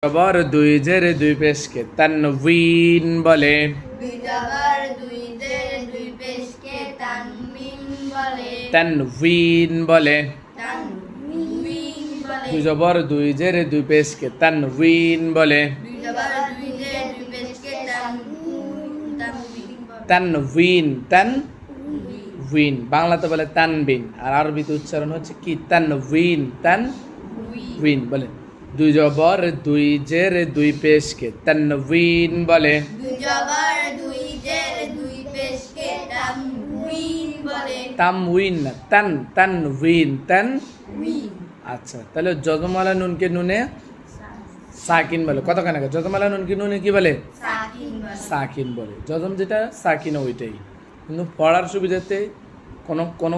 জবর দুই জের দুই পেশকে তানবিন বলে। দুই জবর দুই জের দুই পেশকে তানবিন বলে। তানবিন বলে। তানবিন বলে। দুই জবর দুই জের দুই পেশকে তানবিন বলে। দুই জবর দুই জের দুই পেশকে তানবিন বলে। তানবিন তানবিন বাংলাতে বলে তানবিন, আর আরবিতে উচ্চারণ হচ্ছে কি তানবিন তানবিন বলে। দুই জবর দুই জের দুই পেশকে তানবিন বলে। দুই জবর দুই জের দুই পেশকে তানবিন বলে। তামউইন না তানবিন তানবিন। আচ্ছা, তাহলে যজমালা নুনকে নুনে সাকিন বলে। কতখানি যজমালা নুনকে নুনে কি বলে? সাকিন বলে। সাকিন বলে। যজম যেটা সাকিন ওইটাই, কিন্তু পড়ার সুবিধাতে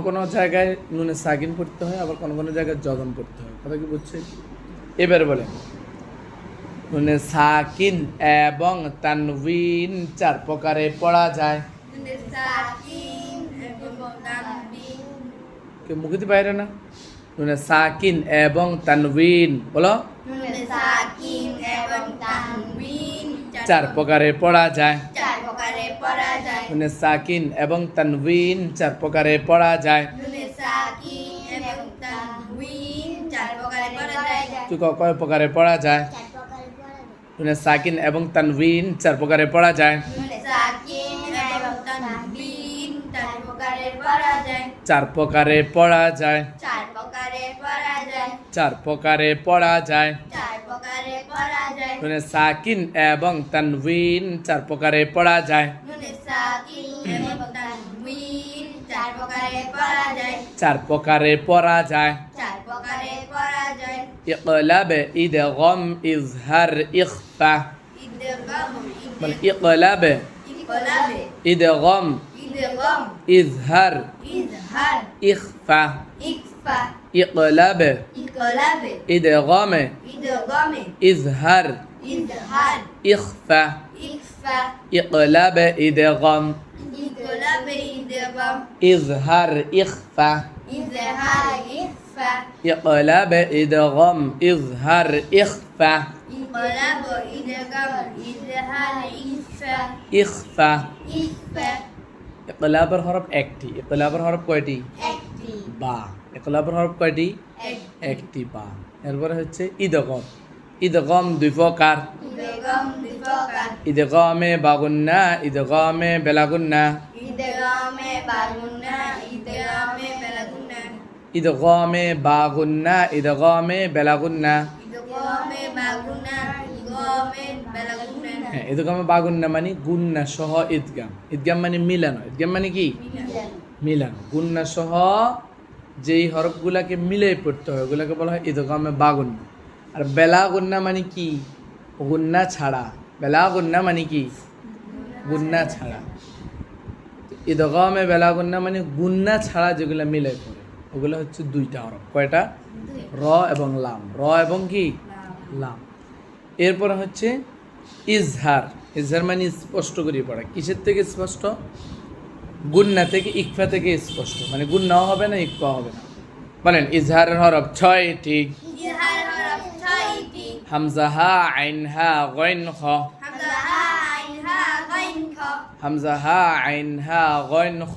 কোনো জায়গায় নুনে সাকিন পড়তে হয়, আবার কোনো জায়গায় যজম পড়তে হয়। কথা কি বুঝছে? এবার বলে নুনে সাকিন এবং তানবিন চার প্রকারে পড়া যায়। নুনে সাকিন এবং তানবিন। কেউ মুখেতে বাইরে না? নুনে সাকিন এবং তানবিন বলো। নুনে সাকিন এবং তানবিন চার প্রকারে পড়া যায়। চার প্রকারে পড়া যায়। নুনে সাকিন এবং তানবিন চার প্রকারে পড়া যায়। নুনে সাকিন এবং তানবিন চার প্রকারে পড়া যায়। তুই কয় প্রকারে পড়া যায়? চার প্রকারে পড়া যায়। নুনে সাকিন এবং তানবিন চার প্রকারে পড়া যায়। নুনে সাকিন এবং তানবিন চার প্রকারে পড়া যায়। চার প্রকারে পড়া যায়। চার প্রকারে পড়া যায়। চার প্রকারে পড়া যায়। চার প্রকারে পড়া যায়। নুনে সাকিন এবং তানবিন চার প্রকারে পড়া যায়। নুনে সাকিন এবং তানবিন চার প্রকারে পড়া যায়। চার প্রকারে পড়া যায়। চার প্রকারে পড়া যায়। ইকলাব ইদগম ইজহার ইখফা ইদগাম মানে ইকলাব ইকলাবে ইদগম ইদগাম ইজহার ইজহার ইখফা ইকফা ইকলাব ইকলাবে ইদগম ইদগামে ইজহার ইজহার ইখফা ইকফা ইকলাব ইদগম ইকলাবে ইদগাম ইজহার ইখফা ইজহার ইকফা ইকলাব ইদগম ইজহার ইখফা ইকলাব ইদগাম ইজহার ইকফা ইখফা ইকফা ইকলাবের হরফ একটি। ইকলাবের হরফ কয়টি? একটি বা। ইকলাবের হরফ কয়টি? একটি একটি বা। এরপরে হচ্ছে ইদগম। ইদগম দুই প্রকার। ইদগাম দুই প্রকার। ইদগমে বাগুন্না ইদগমে বেলাগুন্না। ইদগামে বাগুন্না ইদগামে বেলাগুন্না। ইদগমে বাগুন্না ইদগমে বেলাগুন্না। ইদগামে বাগুন্না ইদগামে বেলাগুন্না। হ্যাঁ, ইদগমে বাগুন্না মানে গুন্না সহ ঈদগাম। ঈদগাম মানে মিলানো। ঈদগাম মানে কি? মিলানো। গুন্না সহ যেই হরফগুলাকে মিলে পড়তে হয় ওগুলাকে বলা হয় ইদগমে বাগুন্না। আর বেলাগুন্না মানে কি? গুন্না ছাড়া। বেলাগুন্না মানে কি? গুন্না ছাড়া। ইদগমে বেলাগুন্না মানে গুন্না ছাড়া যেগুলা মিলে পড়ে ওগুলো হচ্ছে দুইটা হরফ। কয়টা? র এবং লাম। র এবং কি? লাম। এরপর হচ্ছে ইজহার। ইজহার মানে স্পষ্ট করে পড়া। কিসের থেকে স্পষ্ট? গুন্না থেকে, ইকফা থেকে স্পষ্ট। মানে গুন্নাও হবে না, ইকফা হবে না। বলেন ইজহারের হরফ ছয়টি। ইজহার হরফ ছয়টি। হামজা হা আইন হা গইন খ। হামজা হা আইন হা গাইন খ। হামজা হা আইন হা গইন খ।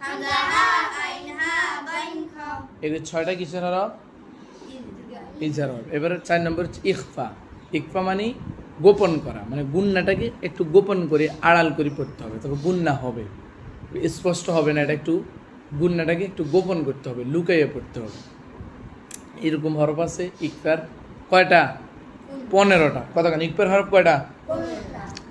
হামজা হা আইন হা গাইন খ। এগুলো ছয়টা কিসের হরফ? ইজহার হরফ। এবারে 4 নম্বর হচ্ছে ইখফা। ইখফা মানে গোপন করা, মানে গুন্নাটাকে একটু গোপন করে আড়াল করে পড়তে হবে, তবে গুন্না হবে, স্পষ্ট হবে না। এটা একটু গুন্নাটাকে একটু গোপন করতে হবে, লুকাইয়ে পড়তে হবে। এরকম হরফ আছে ইকফার। কয়টা? 15টা। কতখানি ইকফার হরফ কয়টা?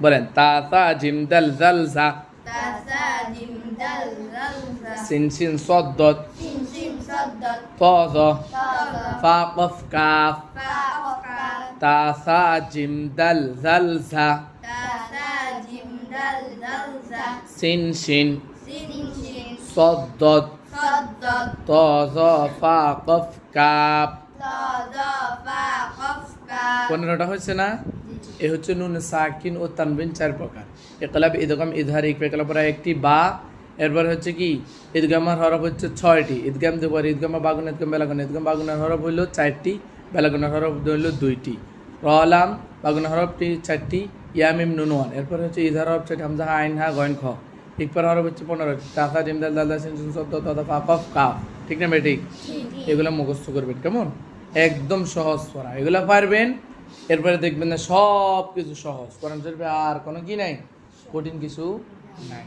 বলেন তা তা জিম দাল জাল জা। তা সা জিম দাল জাল জা। সিন সিন সদ দত। সিন সিন সাদ দাত। ত জ। তা জা। ফা কফ কাফ। ফা কফ কাফ। তা সা জিম দাল জাল জা। তা সা জিম দাল জাল জা। সিন সিন সিন সিন সদ দত। সাদ দাত। ত জ ফা কফ কাফ। তা জা ফা কফ কাফ। 15টা হয়েছে না? এ হচ্ছে নুন সাকিন ও তানবিন 4 প্রকার। ইকলাব ইদগাম ইজহার ইকফা। ইকলাব পরে একটি বা। এরপর হচ্ছে কি? ঈদগামের হরফ হচ্ছে 6টি। ঈদগাম দেবর ঈদগামা বাগুন ঈদগাম বেলাগুন। ঈদগাম বাগুনের হরফ হইল 4টি, বেলাগুনের হরফ হইল 2টি। রলাম বাগুনা হরফটি 4টি, ইয়ামিম নুনওয়ান, এরপর হচ্ছে ইধার হরফ 4টি, হামজা হা আইন হা গয়েন খ, ইকবার হরফ হচ্ছে 15টি, টাকা জিম দাল দাল দাল সিন সুন শব্দ তথা ফা কফ কাফ, ঠিক না বেঠিক? এগুলো মুখস্থ করবেন, কেমন? একদম সহজ পড়া, এগুলো পারবেন। এরপরে দেখবেন না সব কিছু সহজ, কোরআন শরীফে আর কোনো কি নাই, কঠিন কিছু নাই।